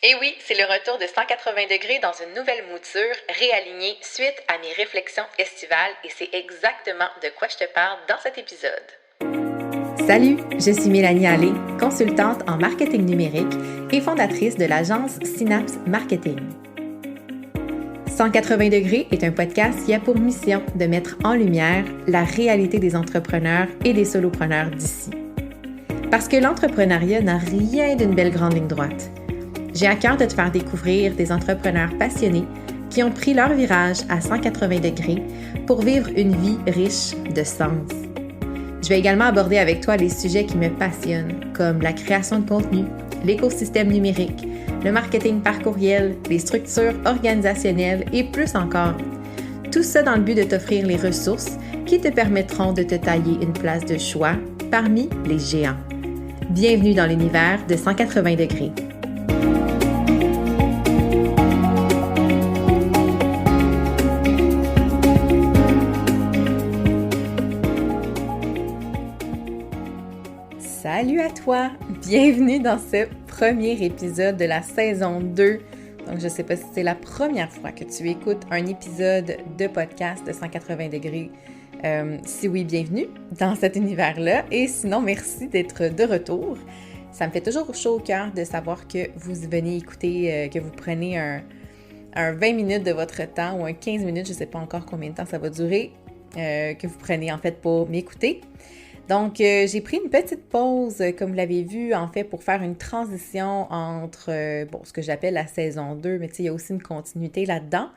Et oui, c'est le retour de 180 degrés dans une nouvelle mouture réalignée suite à mes réflexions estivales et c'est exactement de quoi je te parle dans cet épisode. Salut, je suis Mélanie Allé, consultante en marketing numérique et fondatrice de l'agence Synapse Marketing. 180 degrés est un podcast qui a pour mission de mettre en lumière la réalité des entrepreneurs et des solopreneurs d'ici. Parce que l'entrepreneuriat n'a rien d'une belle grande ligne droite. J'ai à cœur de te faire découvrir des entrepreneurs passionnés qui ont pris leur virage à 180 degrés pour vivre une vie riche de sens. Je vais également aborder avec toi les sujets qui me passionnent, comme la création de contenu, l'écosystème numérique, le marketing par courriel, les structures organisationnelles et plus encore. Tout ça dans le but de t'offrir les ressources qui te permettront de te tailler une place de choix parmi les géants. Bienvenue dans l'univers de 180 degrés. Salut à toi! Bienvenue dans ce premier épisode de la saison 2. Donc, je ne sais pas si c'est la première fois que tu écoutes un épisode de podcast de 180 degrés. Si oui, bienvenue dans cet univers-là. Et sinon, merci d'être de retour. Ça me fait toujours chaud au cœur de savoir que vous venez écouter, que vous prenez un 20 minutes de votre temps ou un 15 minutes, je ne sais pas encore combien de temps ça va durer, que vous prenez en fait pour m'écouter. Donc, j'ai pris une petite pause, comme vous l'avez vu, en fait, pour faire une transition entre, ce que j'appelle la saison 2, mais tu sais, il y a aussi une continuité là-dedans.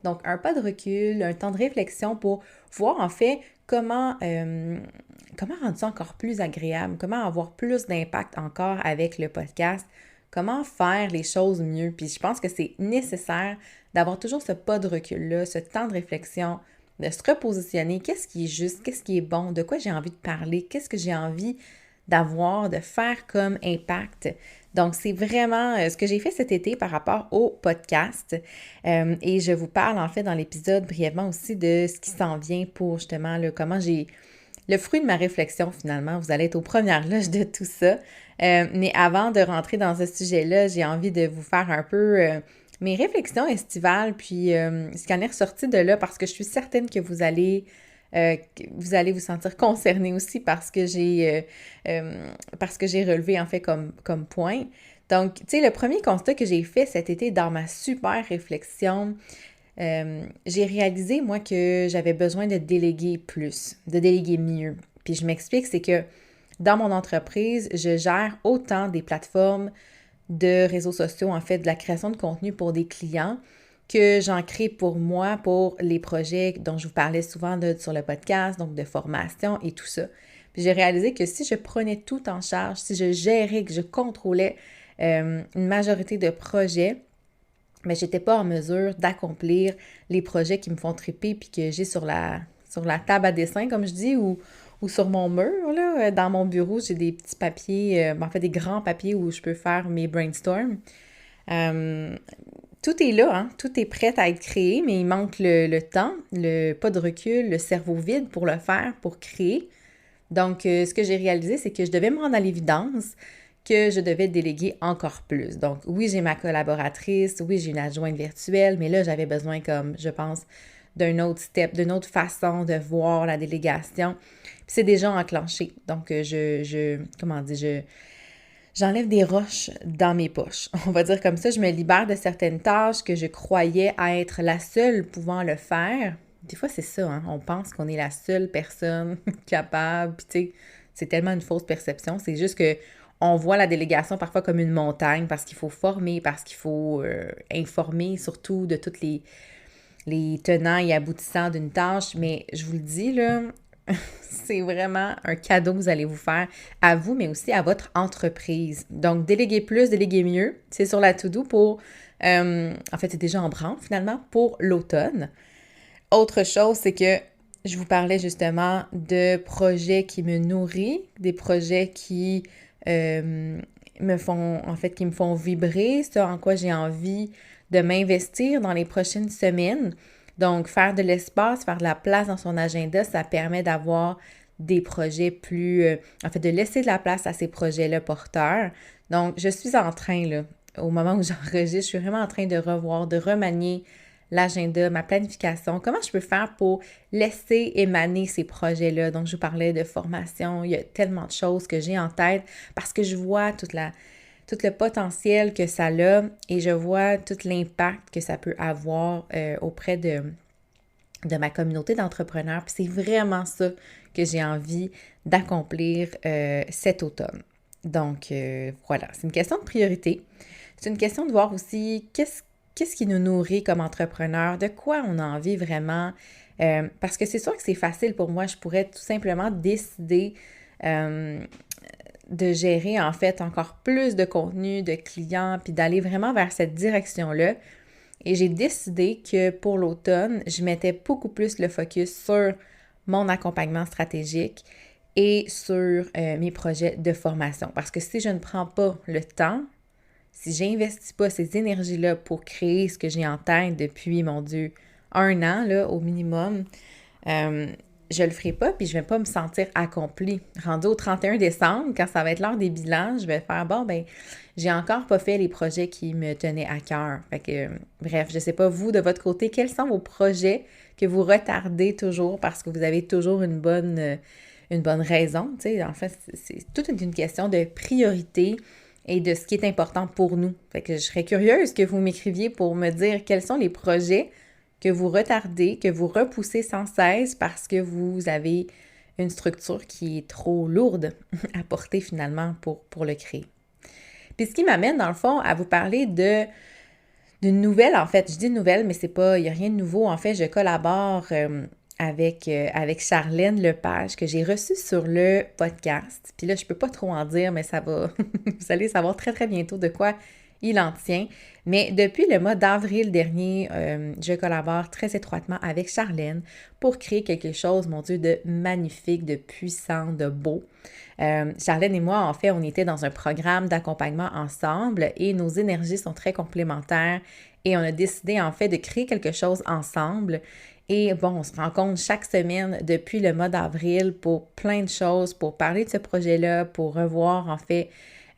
Donc, un pas de recul, un temps de réflexion pour voir, en fait, comment rendre ça encore plus agréable, comment avoir plus d'impact encore avec le podcast, comment faire les choses mieux. Puis, je pense que c'est nécessaire d'avoir toujours ce pas de recul-là, ce temps de réflexion, de se repositionner, qu'est-ce qui est juste, qu'est-ce qui est bon, de quoi j'ai envie de parler, qu'est-ce que j'ai envie d'avoir, de faire comme impact. Donc, c'est vraiment ce que j'ai fait cet été par rapport au podcast. Et je vous parle en fait dans l'épisode brièvement aussi de ce qui s'en vient pour justement comment j'ai le fruit de ma réflexion finalement. Vous allez être aux premières loges de tout ça. Mais avant de rentrer dans ce sujet-là, j'ai envie de vous faire un peu mes réflexions estivales, puis ce qui en est ressorti de là, parce que je suis certaine que vous allez vous sentir concerné aussi parce que j'ai relevé en fait comme point. Donc, tu sais, le premier constat que j'ai fait cet été dans ma super réflexion, j'ai réalisé, moi, que j'avais besoin de déléguer plus, de déléguer mieux. Puis je m'explique, c'est que dans mon entreprise, je gère autant des plateformes de réseaux sociaux, en fait, de la création de contenu pour des clients que j'en crée pour moi, pour les projets dont je vous parlais souvent sur le podcast, donc de formation et tout ça. Puis j'ai réalisé que si je prenais tout en charge, si je gérais, que je contrôlais une majorité de projets, mais je n'étais pas en mesure d'accomplir les projets qui me font triper puis que j'ai sur la table à dessin, comme je dis, ou sur mon mur, là, dans mon bureau, j'ai des petits papiers, en fait des grands papiers où je peux faire mes brainstorms. Tout est là, hein? Tout est prêt à être créé, mais il manque le temps, le pas de recul, le cerveau vide pour le faire, pour créer. Donc, ce que j'ai réalisé, c'est que je devais me rendre à l'évidence que je devais déléguer encore plus. Donc, oui, j'ai ma collaboratrice, oui, j'ai une adjointe virtuelle, mais là, j'avais besoin, comme je pense, d'un autre step, d'une autre façon de voir la délégation. Puis c'est déjà enclenché. Donc, j'enlève des roches dans mes poches. On va dire comme ça, je me libère de certaines tâches que je croyais être la seule pouvant le faire. Des fois, c'est ça, hein? On pense qu'on est la seule personne capable. Puis, tu sais, c'est tellement une fausse perception. C'est juste que on voit la délégation parfois comme une montagne parce qu'il faut former, parce qu'il faut informer surtout de toutes les tenants et aboutissants d'une tâche. Mais je vous le dis, là, c'est vraiment un cadeau que vous allez vous faire à vous, mais aussi à votre entreprise. Donc, déléguer plus, déléguer mieux, c'est sur la to-do pour, en fait, c'est déjà en branle finalement, pour l'automne. Autre chose, c'est que je vous parlais justement de projets qui me nourrissent, des projets qui qui me font vibrer, ce en quoi j'ai envie de m'investir dans les prochaines semaines. Donc, faire de l'espace, faire de la place dans son agenda, ça permet d'avoir des projets plus... de laisser de la place à ces projets-là porteurs. Donc, je suis en train, là, au moment où j'enregistre, je suis vraiment en train de revoir, de remanier l'agenda, ma planification, comment je peux faire pour laisser émaner ces projets-là. Donc, je vous parlais de formation, il y a tellement de choses que j'ai en tête parce que je vois tout le potentiel que ça a et je vois tout l'impact que ça peut avoir auprès de ma communauté d'entrepreneurs. Puis c'est vraiment ça que j'ai envie d'accomplir cet automne. Donc, voilà, c'est une question de priorité. C'est une question de voir aussi qu'est-ce qui nous nourrit comme entrepreneur, de quoi on a envie vraiment. Parce que c'est sûr que c'est facile pour moi, je pourrais tout simplement décider de gérer en fait encore plus de contenu, de clients, puis d'aller vraiment vers cette direction-là. Et j'ai décidé que pour l'automne, je mettais beaucoup plus le focus sur mon accompagnement stratégique et sur mes projets de formation. Parce que si je ne prends pas le temps, si j'investis pas ces énergies-là pour créer ce que j'ai en tête depuis, mon Dieu, 1 an là, au minimum, je le ferai pas puis je vais pas me sentir accomplie. Rendu au 31 décembre, quand ça va être l'heure des bilans, je vais faire, bon, ben j'ai encore pas fait les projets qui me tenaient à cœur. Fait que, bref, je sais pas, vous, de votre côté, quels sont vos projets que vous retardez toujours parce que vous avez toujours une bonne raison, tu sais. En fait, c'est toute une question de priorité et de ce qui est important pour nous. Fait que je serais curieuse que vous m'écriviez pour me dire quels sont les projets que vous retardez, que vous repoussez sans cesse parce que vous avez une structure qui est trop lourde à porter finalement pour le créer. Puis ce qui m'amène dans le fond à vous parler d'une nouvelle, en fait, je dis nouvelle, mais c'est pas, il n'y a rien de nouveau. En fait, je collabore avec Charlène Lepage que j'ai reçue sur le podcast. Puis là, je peux pas trop en dire, mais ça va, vous allez savoir très très bientôt de quoi il en tient. Mais depuis le mois d'avril dernier, je collabore très étroitement avec Charlène pour créer quelque chose, mon Dieu, de magnifique, de puissant, de beau. Charlène et moi, en fait, on était dans un programme d'accompagnement ensemble et nos énergies sont très complémentaires et on a décidé en fait de créer quelque chose ensemble. Et bon, on se rencontre chaque semaine depuis le mois d'avril pour plein de choses, pour parler de ce projet-là, pour revoir en fait,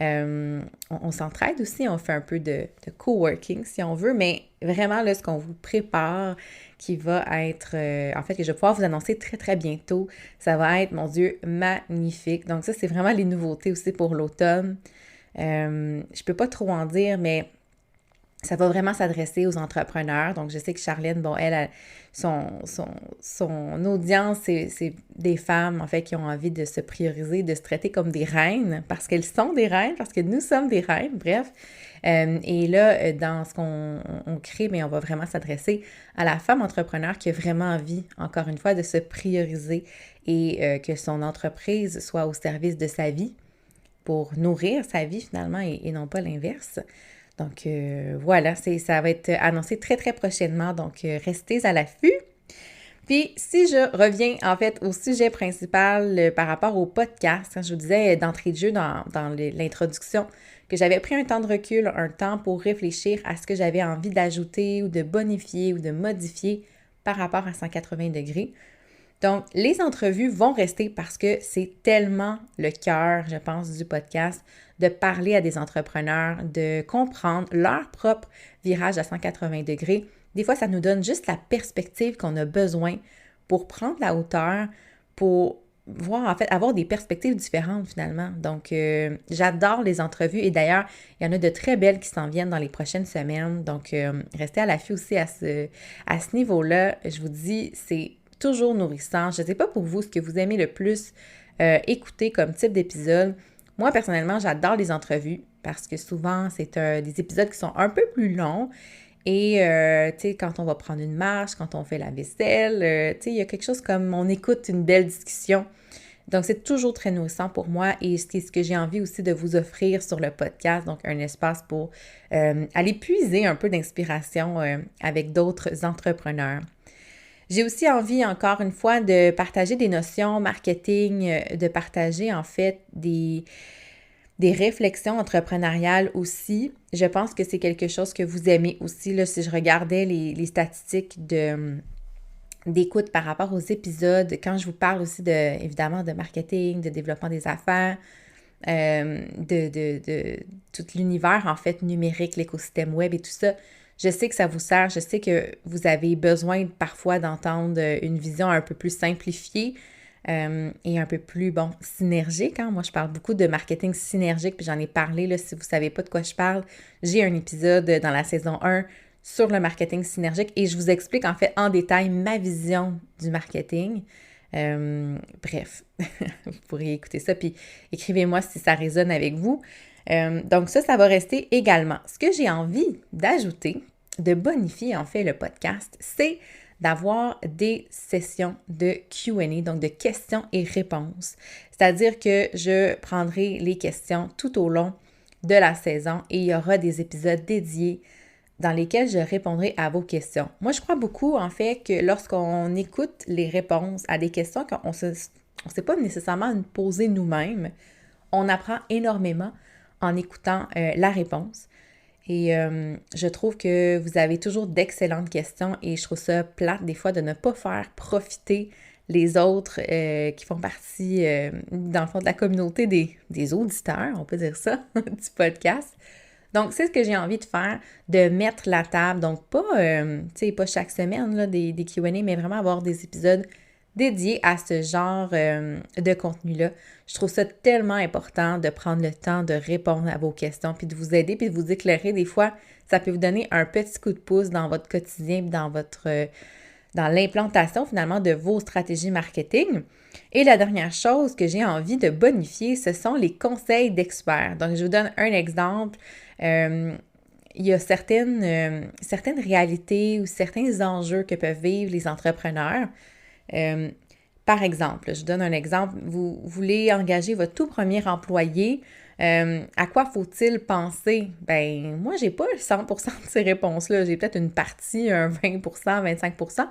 on s'entraide aussi, on fait un peu de coworking si on veut, mais vraiment là, ce qu'on vous prépare, qui va être, en fait, que je vais pouvoir vous annoncer très, très bientôt. Ça va être, mon Dieu, magnifique. Donc ça, c'est vraiment les nouveautés aussi pour l'automne. Je peux pas trop en dire, mais ça va vraiment s'adresser aux entrepreneurs. Donc, je sais que Charlène, bon, son audience, c'est des femmes, en fait, qui ont envie de se prioriser, de se traiter comme des reines, parce qu'elles sont des reines, parce que nous sommes des reines, bref. Et là, dans ce qu'on crée, mais on va vraiment s'adresser à la femme entrepreneur qui a vraiment envie, encore une fois, de se prioriser et que son entreprise soit au service de sa vie pour nourrir sa vie, finalement, et non pas l'inverse. Donc, voilà, ça va être annoncé très, très prochainement. Donc, restez à l'affût. Puis, si je reviens, en fait, au sujet principal par rapport au podcast, je vous disais d'entrée de jeu dans l'introduction que j'avais pris un temps de recul, un temps pour réfléchir à ce que j'avais envie d'ajouter ou de bonifier ou de modifier par rapport à 180 degrés. Donc, les entrevues vont rester parce que c'est tellement le cœur, je pense, du podcast, de parler à des entrepreneurs, de comprendre leur propre virage à 180 degrés. Des fois, ça nous donne juste la perspective qu'on a besoin pour prendre la hauteur, pour voir, en fait, avoir des perspectives différentes finalement. Donc, j'adore les entrevues et d'ailleurs, il y en a de très belles qui s'en viennent dans les prochaines semaines. Donc, restez à l'affût aussi à ce niveau-là. Je vous dis, c'est toujours nourrissant. Je ne sais pas pour vous ce que vous aimez le plus écouter comme type d'épisode. Moi, personnellement, j'adore les entrevues parce que souvent, c'est des épisodes qui sont un peu plus longs. Et, tu sais, quand on va prendre une marche, quand on fait la vaisselle, tu sais, il y a quelque chose comme on écoute une belle discussion. Donc, c'est toujours très nourrissant pour moi et c'est ce que j'ai envie aussi de vous offrir sur le podcast. Donc, un espace pour aller puiser un peu d'inspiration avec d'autres entrepreneurs. J'ai aussi envie, encore une fois, de partager des notions marketing, de partager, en fait, des réflexions entrepreneuriales aussi. Je pense que c'est quelque chose que vous aimez aussi. Là, si je regardais les statistiques d'écoute par rapport aux épisodes, quand je vous parle aussi évidemment de marketing, de développement des affaires, de tout l'univers, en fait, numérique, l'écosystème web et tout ça. Je sais que ça vous sert, je sais que vous avez besoin parfois d'entendre une vision un peu plus simplifiée et un peu plus, synergique. Hein? Moi, je parle beaucoup de marketing synergique, puis j'en ai parlé, là, si vous ne savez pas de quoi je parle, j'ai un épisode dans la saison 1 sur le marketing synergique et je vous explique en fait en détail ma vision du marketing. Bref, vous pourriez écouter ça, puis écrivez-moi si ça résonne avec vous. Donc ça va rester également. Ce que j'ai envie d'ajouter, de bonifier en fait le podcast, c'est d'avoir des sessions de Q&A, donc de questions et réponses. C'est-à-dire que je prendrai les questions tout au long de la saison et il y aura des épisodes dédiés dans lesquels je répondrai à vos questions. Moi, je crois beaucoup, en fait, que lorsqu'on écoute les réponses à des questions qu'on ne sait pas nécessairement nous poser nous-mêmes, on apprend énormément en écoutant la réponse. Et je trouve que vous avez toujours d'excellentes questions et je trouve ça plate des fois de ne pas faire profiter les autres qui font partie, dans le fond, de la communauté des auditeurs, on peut dire ça, du podcast. Donc, c'est ce que j'ai envie de faire, de mettre la table. Donc, pas chaque semaine là, des Q&A, mais vraiment avoir des épisodes dédiés à ce genre de contenu-là. Je trouve ça tellement important de prendre le temps de répondre à vos questions, puis de vous aider, puis de vous éclairer. Des fois, ça peut vous donner un petit coup de pouce dans votre quotidien, dans l'implantation finalement de vos stratégies marketing. Et la dernière chose que j'ai envie de bonifier, ce sont les conseils d'experts. Donc, je vous donne un exemple. Il y a certaines réalités ou certains enjeux que peuvent vivre les entrepreneurs. Par exemple, je donne un exemple, vous voulez engager votre tout premier employé, à quoi faut-il penser? Ben, moi, j'ai pas 100% de ces réponses-là, j'ai peut-être une partie, un 20%, 25%,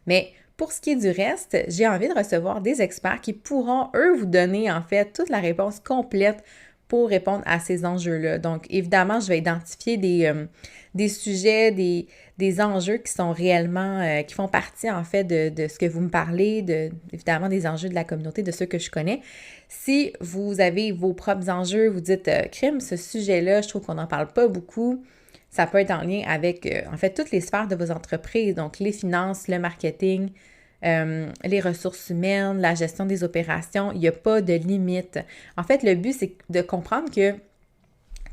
mais pour ce qui est du reste, j'ai envie de recevoir des experts qui pourront, eux, vous donner en fait toute la réponse complète pour répondre à ces enjeux-là. Donc, évidemment, je vais identifier des sujets, des enjeux qui sont réellement, qui font partie en fait de ce que vous me parlez, évidemment des enjeux de la communauté, de ceux que je connais. Si vous avez vos propres enjeux, vous dites « Crime, ce sujet-là, je trouve qu'on n'en parle pas beaucoup », ça peut être en lien avec, en fait, toutes les sphères de vos entreprises, donc les finances, le marketing, les ressources humaines, la gestion des opérations, il n'y a pas de limite. En fait, le but, c'est de comprendre que,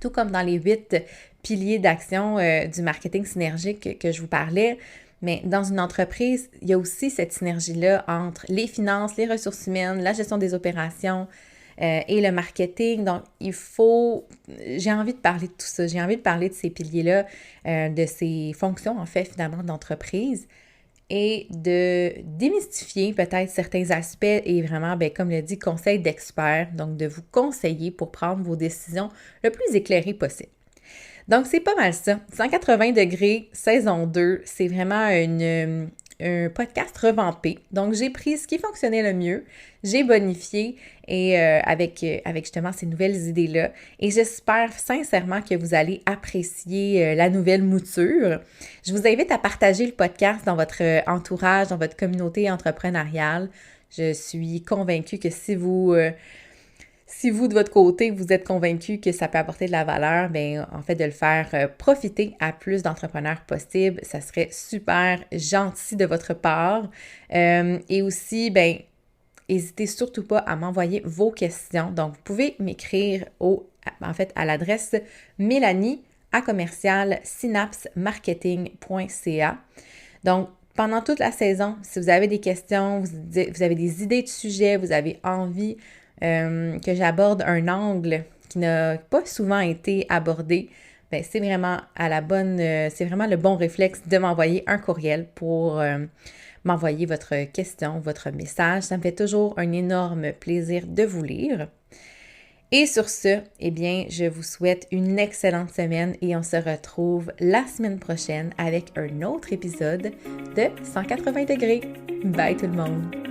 tout comme dans les 8 piliers d'action du marketing synergique que je vous parlais, mais dans une entreprise, il y a aussi cette synergie-là entre les finances, les ressources humaines, la gestion des opérations et le marketing. Donc, j'ai envie de parler de tout ça, j'ai envie de parler de ces piliers-là, de ces fonctions, en fait, finalement, d'entreprise, et de démystifier peut-être certains aspects et vraiment, comme le dit, conseil d'experts, donc de vous conseiller pour prendre vos décisions le plus éclairées possible. Donc, c'est pas mal ça. 180 degrés, saison 2, c'est vraiment un podcast revampé. Donc, j'ai pris ce qui fonctionnait le mieux, j'ai bonifié et avec justement ces nouvelles idées-là. Et j'espère sincèrement que vous allez apprécier la nouvelle mouture. Je vous invite à partager le podcast dans votre entourage, dans votre communauté entrepreneuriale. Je suis convaincue que si vous, de votre côté, vous êtes convaincu que ça peut apporter de la valeur, en fait, de le faire profiter à plus d'entrepreneurs possible, ça serait super gentil de votre part. Et aussi, n'hésitez surtout pas à m'envoyer vos questions. Donc, vous pouvez m'écrire à l'adresse melanie@synapsemarketing.ca. Donc, pendant toute la saison, si vous avez des questions, vous avez des idées de sujets, vous avez envie que j'aborde un angle qui n'a pas souvent été abordé, c'est vraiment c'est vraiment le bon réflexe de m'envoyer un courriel pour m'envoyer votre question, votre message. Ça me fait toujours un énorme plaisir de vous lire. Et sur ce, je vous souhaite une excellente semaine et on se retrouve la semaine prochaine avec un autre épisode de 180 degrés. Bye tout le monde!